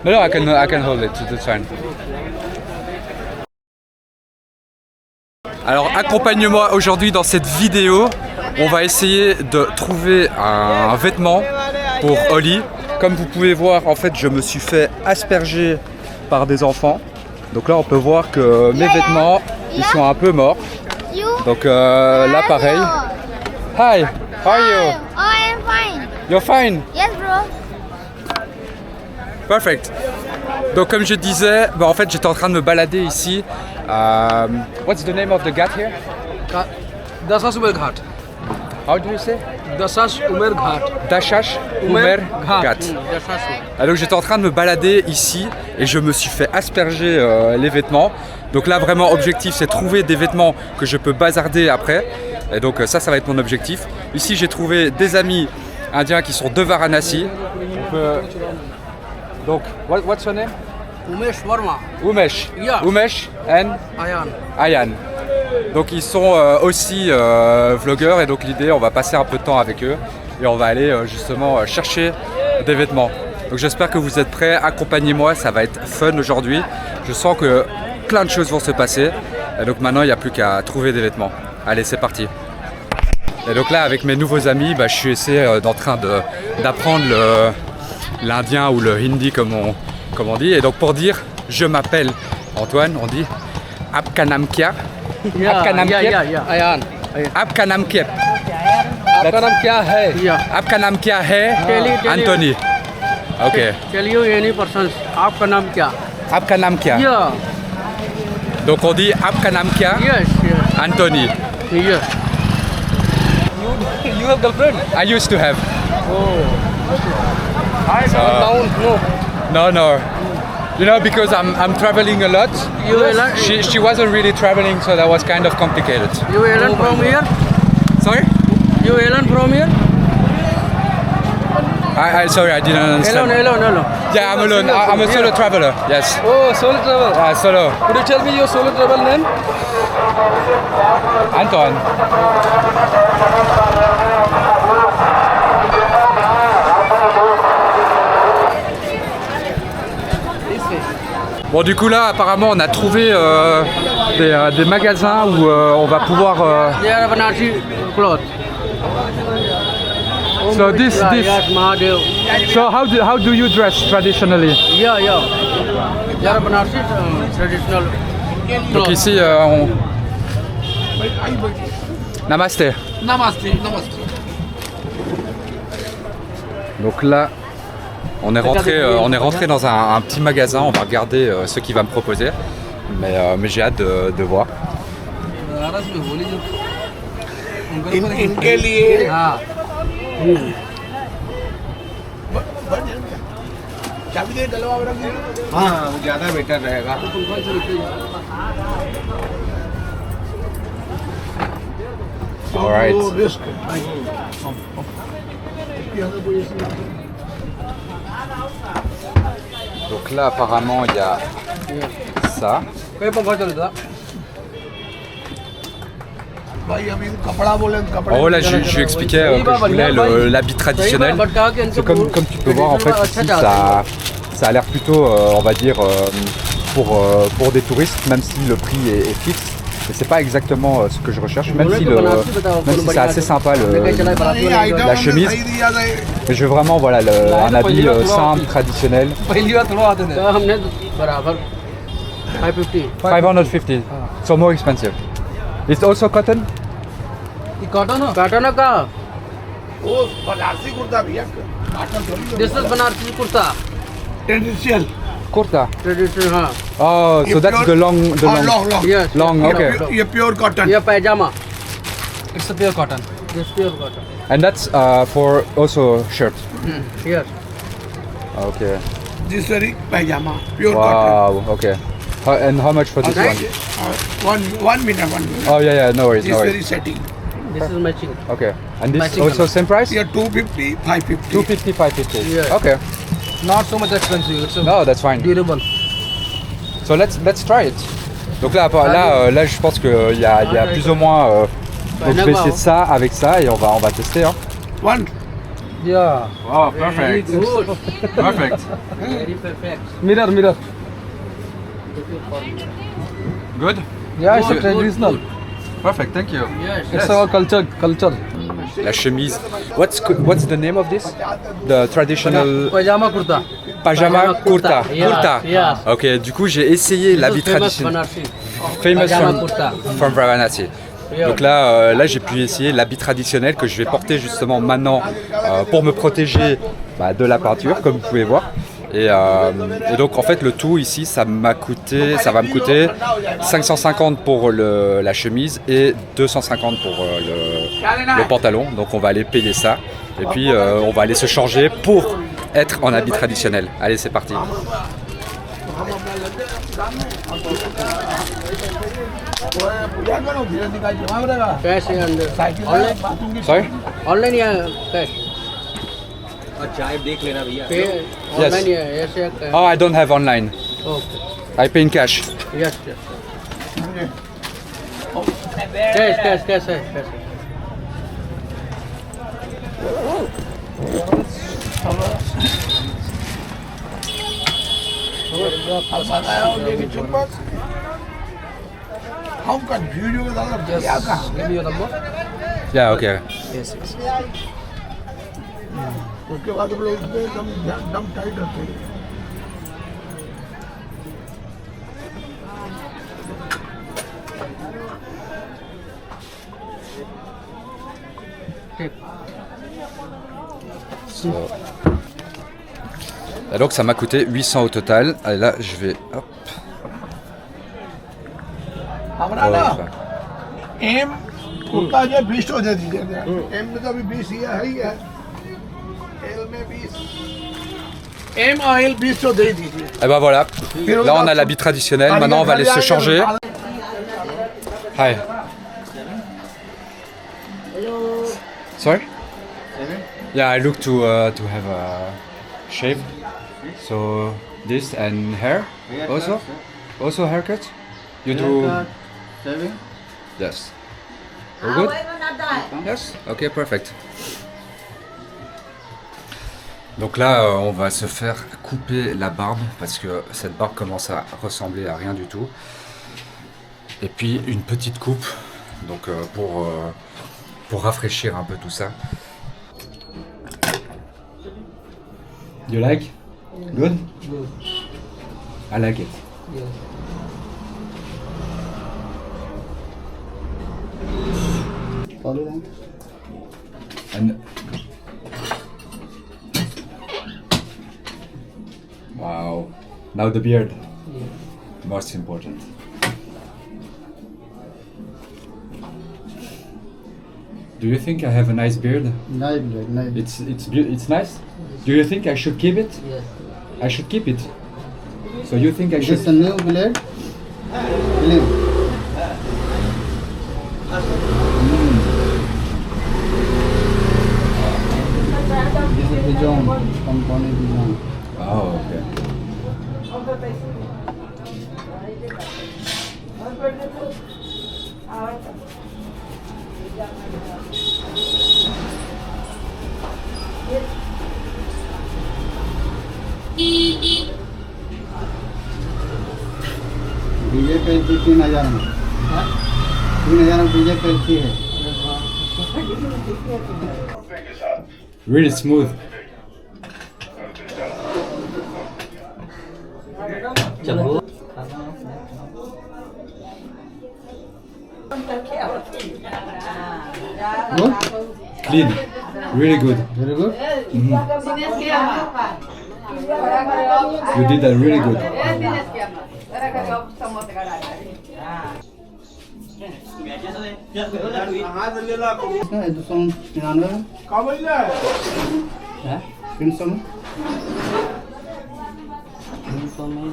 No, I can hold it. It's fine. Alors accompagne-moi aujourd'hui dans cette vidéo. On va essayer de trouver un vêtement pour Oli. Comme vous pouvez voir, en fait, je me suis fait asperger par des enfants. Donc là, on peut voir que mes vêtements, ils sont un peu morts. Donc là, pareil. Hi, how are you? Oh, I'm fine. You're fine? Yes, bro. Perfect. Donc comme je disais, en fait, j'étais en train de me balader ici. What's the name of the ghat here? Dashash Umer Ghat. How do you say? Dashash Umer Ghat. Dashash Umer Ghat. Ah, donc j'étais en train de me balader ici et je me suis fait asperger les vêtements. Donc là vraiment objectif c'est trouver des vêtements que je peux bazarder après. Et donc ça va être mon objectif. Ici j'ai trouvé des amis indiens qui sont de Varanasi. Donc what's your name? Umesh Verma. Umesh. Yeah. Umesh and Ayan. Ayan. Donc ils sont aussi vlogueurs et donc l'idée on va passer un peu de temps avec eux et on va aller justement chercher des vêtements. Donc j'espère que vous êtes prêts, accompagnez-moi, ça va être fun aujourd'hui. Je sens que plein de choses vont se passer et donc maintenant il n'y a plus qu'à trouver des vêtements. Allez c'est parti. Et donc là avec mes nouveaux amis, je suis en train d'apprendre l'indien ou le hindi comme on dit. Et donc pour dire je m'appelle Antoine, on dit Apka Nam Kya. Apka Nam Kya. Ayan. Apka Nam Kya. Aapka naam kya hai? Yeah. Apka Nam Kya hai? Tell you. Anthony. Ok. Tell you any person. Aapka naam kya? Apka Nam Kya. Yeah. Donc on dit Apka Nam Kya. Yes. Anthony. Yes. You have girlfriend? I used to have. Oh. No. You know, because I'm traveling a lot. She wasn't really traveling, so that was kind of complicated. You alone from here? Sorry? You alone from here? Sorry, I didn't understand. Alone. Yeah, I'm alone. I'm a solo traveler. Yes. Oh, solo travel. Solo. Could you tell me your solo travel name? Anton. Bon du coup là apparemment on a trouvé des magasins où on va pouvoir They are Banarsi cloth. So this Yes, Mahadev. So how do you dress traditionally? Yeah. They are Banarsi traditional Donc cloth. ici Namaste. Namaste. Donc là on est rentré dans un petit magasin, on va regarder ce qu'il va me proposer, mais j'ai hâte de voir. इनके लिए हाँ वो ज़्यादा बेटर रहेगा. All right. Donc là apparemment il y a ça. En gros là je lui expliquais que je voulais l'habit traditionnel. C'est comme tu peux voir en fait ici ça a l'air plutôt on va dire pour des touristes, même si le prix est fixe. Et c'est pas exactement ce que je recherche, même si c'est assez sympa la chemise. Mais je veux vraiment un habit simple, traditionnel. 550. So more expensive. It's also cotton? Cotton का वो बनारसी कुर्ता भैया this is Banarasi kurta traditional Kurta. Traditional हाँ Oh, so that's the long. Yes Long, okay. ये pure cotton ये पैजामा It's a pure cotton. This pure cotton And that's for also shirt. Yes Okay. This very pyjama pure cotton Wow. Okay. And how much for this one? one minute Oh yeah. No worries. this No very worries. setting this is matching Okay. And this Matching also color. same price? ये 250 550 250, 550. Yeah. Okay. Not so much expensive. It's a No, that's fine. Durable So let's try it. Donc là, là, je pense qu'il y a plus ou moins. Donc je vais essayer de ça avec ça et on va tester. Hein. one Yeah. Wow, perfect. Good. Perfect. Very perfect. Mirror. Good? Yeah, it's a Good, traditional. Perfect, thank you. Yes. It's our culture. La chemise. What's the name of this? The traditional Pajama kurta. pajama kurta. Yeah, Kurta. yes. Ok, du coup j'ai essayé l'habit Famous traditionnel. Banarsi. Famous Pajama kurta. from Varanasi. Yeah. Donc là, j'ai pu essayer l'habit traditionnel que je vais porter justement maintenant pour me protéger de la peinture, comme vous pouvez voir. Et donc en fait le tout ici ça va me coûter 550 pour la chemise et 250 pour le pantalon. Donc on va aller payer ça et puis on va aller se changer pour être en habit traditionnel. Allez, c'est parti. Cash and online. Sorry? Online या cash? Pay online या ऐसे cash? Oh, I don't have online. Okay. I pay in cash. Yes. Cash है. How can video के दादा क्या Yes. का? Give me your number. Yeah, okay. Yes. उसके बाद हम लोग इसमें दम टाइट रखते हैं. Et donc ça m'a coûté 800 au total. Et là je vais... Hop. हमारा ना Hop. एम कुर्ता जो 20 हो जाती है. एम में तो अभी 20 ही है. एल में 20. एम ऑयल 20 तो दे दीजिए. Et ben voilà, là on a l'habit traditionnel, maintenant on va aller se changer. Hi. Sorry? Yeah, I look to have a shave. So this and hair also? Also haircut? You do? Saving? Yes. All good? Yes? Okay, perfect. Donc là, on va se faire couper la barbe parce que cette barbe commence à ressembler à rien du tout. Et puis une petite coupe, donc pour rafraîchir un peu tout ça. You like? Good? I like it. And wow, now the beard, most important. Do you think I have a nice beard? Nice. It's nice. Do you think I should keep it? Yes. I should keep it. So you think I should? It's a new blade. This is Dijon, company Dijon. Oh, okay. DJ पैंती 3000 में 3000 में डीजे पैंती है Really smooth. चलो good Clean. Really good. very good You did that really good. है 299 काबिल है. है 300 में 300 में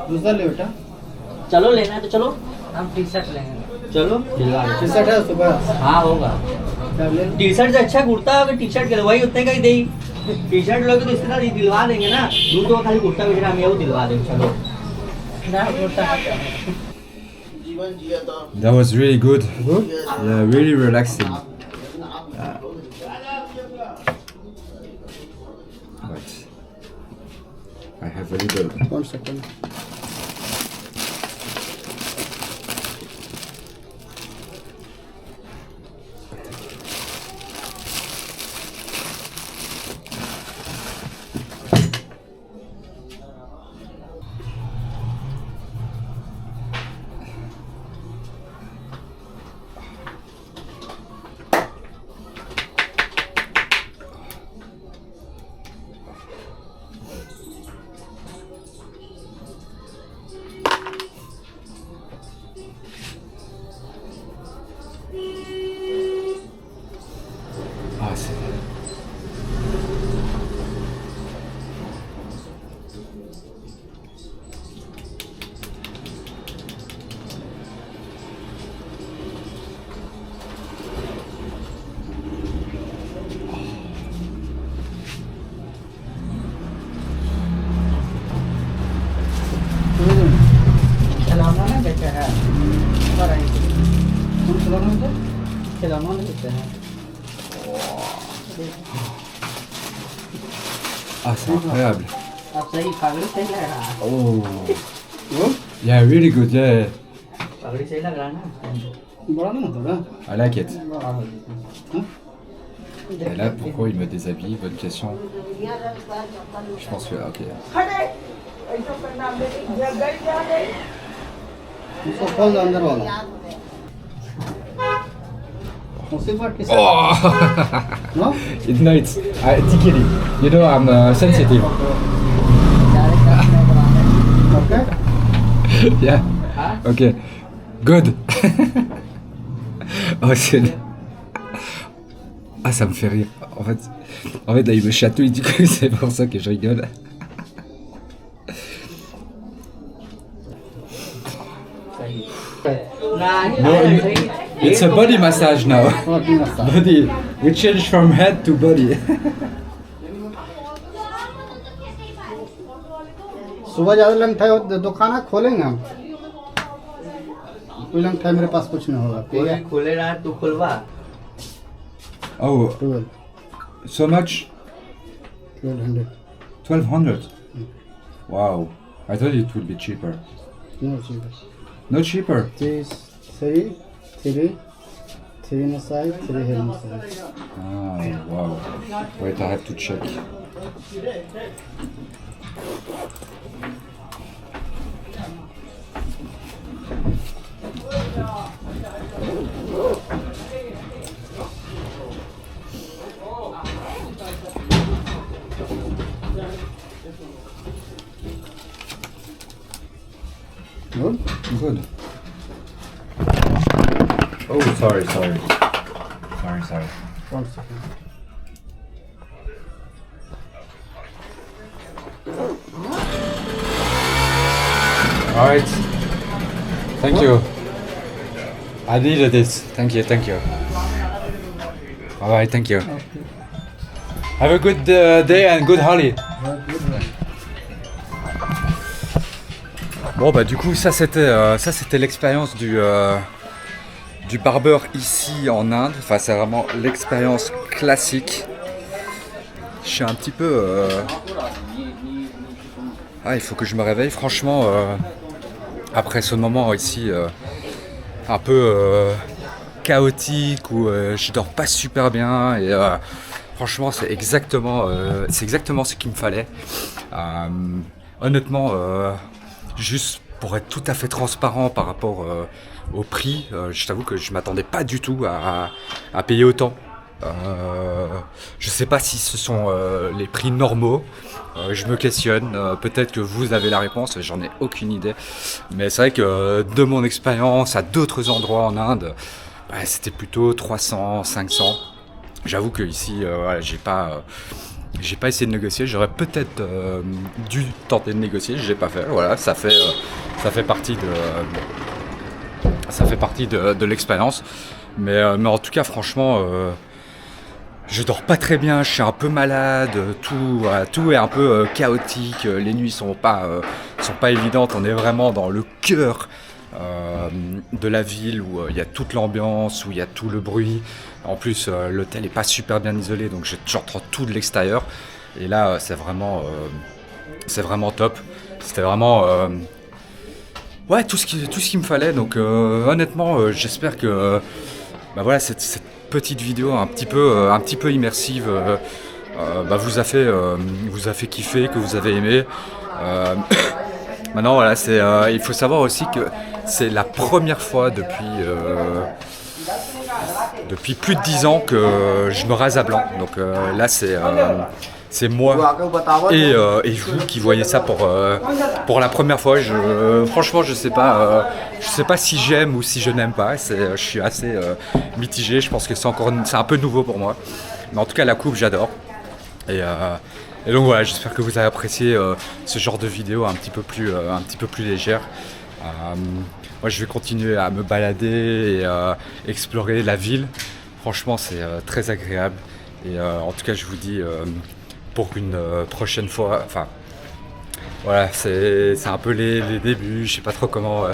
दूसरा ले बेटा चलो लेना है तो चलो हम टी शर्ट लेंगे चलो दिलवा दो। टी शर्ट है सुबह हाँ होगा टी शर्ट से अच्छा कुर्ता अगर टी शर्ट वही उतने का ही दे टी शर्ट लोगे तो इसके साथ दिलवा देंगे ना दूध तो खाली कुर्ता बेच रहा हम ये दिलवा देंगे चलो That was really good. Good? Yeah, really relaxing. But I have a little. 1 second. Ah, c'est. खिलौना ना बेचा है पर आई कौन खिलौना होता है? खिलौना नहीं बेचा है Ah, c'est incroyable. अब सही पगड़ी सही लग रहा है Oh. Good? Yeah, really good. Yeah, पगड़ी सही लग रहा है ना बड़ा नहीं होता ना? I like it. हाँ? Et là, pourquoi il me déshabille? Bonne question. Je pense que. Ok. उसको खोल दो अंदर वाला उसी बात के साथ Oh! no? No, it's tickly. You know, I'm sensitive. Okay? Yeah. Ok. Good. Oh, c'est. Ah, ça me fait rire. En fait, là, il me chatouille, du coup, c'est pour ça que je rigole. No, it's a body massage now. Body massage. Body. We change from head to body. सुबह ज़्यादा लंग है दुकान है खोलेंगे हम कोई लंग है मेरे पास कुछ नहीं होगा ठीक है खुले रहा तू खुलवा Oh, 12 so much? 1200 1200. Wow. I thought it would be cheaper. no cheaper No cheaper. this 3 massage 3 hair massage Ah, wow. Wait, I have to check. good Good. Oh, sorry. Sorry. 1 second Alright. Thank you. I needed this. Thank you. Alright, thank you. Have a good day and good holiday. Bon bah du coup ça c'était l'expérience du barbeur ici en Inde. Enfin c'est vraiment l'expérience classique. Je suis un petit peu ah il faut que je me réveille franchement après ce moment ici un peu chaotique où je dors pas super bien et franchement c'est exactement ce qu'il me fallait. Honnêtement juste pour être tout à fait transparent par rapport au prix, je t'avoue que je m'attendais pas du tout à payer autant. Je sais pas si ce sont les prix normaux, je me questionne, peut-être que vous avez la réponse, j'en ai aucune idée. Mais c'est vrai que de mon expérience à d'autres endroits en Inde, c'était plutôt 300, 500. J'avoue que ici, voilà, j'ai pas essayé de négocier, j'aurais peut-être dû tenter de négocier, je l'ai pas fait. Voilà, ça fait partie de l'expérience. Mais en tout cas, franchement, je dors pas très bien, je suis un peu malade, tout est un peu chaotique, les nuits sont pas évidentes, on est vraiment dans le cœur de la ville où il y a toute l'ambiance, où il y a tout le bruit. En plus, l'hôtel n'est pas super bien isolé, donc j'entends tout de l'extérieur. Et là, c'est vraiment top. C'était vraiment ouais, tout ce qu'il me fallait. Donc honnêtement, j'espère que bah voilà, cette petite vidéo un petit peu immersive vous a fait kiffer, que vous avez aimé. Maintenant voilà, il faut savoir aussi que c'est la première fois depuis plus de 10 ans que je me rase à blanc. Donc là c'est moi et vous qui voyez ça pour la première fois. Franchement, je sais pas si j'aime ou si je n'aime pas. Je suis assez mitigé. Je pense que c'est un peu nouveau pour moi. Mais en tout cas, la coupe, j'adore. Et donc voilà, j'espère que vous avez apprécié ce genre de vidéo un petit peu plus légère. Moi, je vais continuer à me balader et explorer la ville. Franchement, c'est très agréable. Et en tout cas, je vous dis pour une prochaine fois. Enfin, voilà, c'est un peu les débuts. Je sais pas trop comment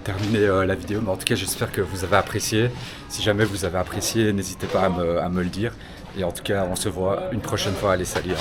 terminer la vidéo, mais en tout cas, j'espère que vous avez apprécié. Si jamais vous avez apprécié, n'hésitez pas à me le dire. Et en tout cas, on se voit une prochaine fois. Allez, salut.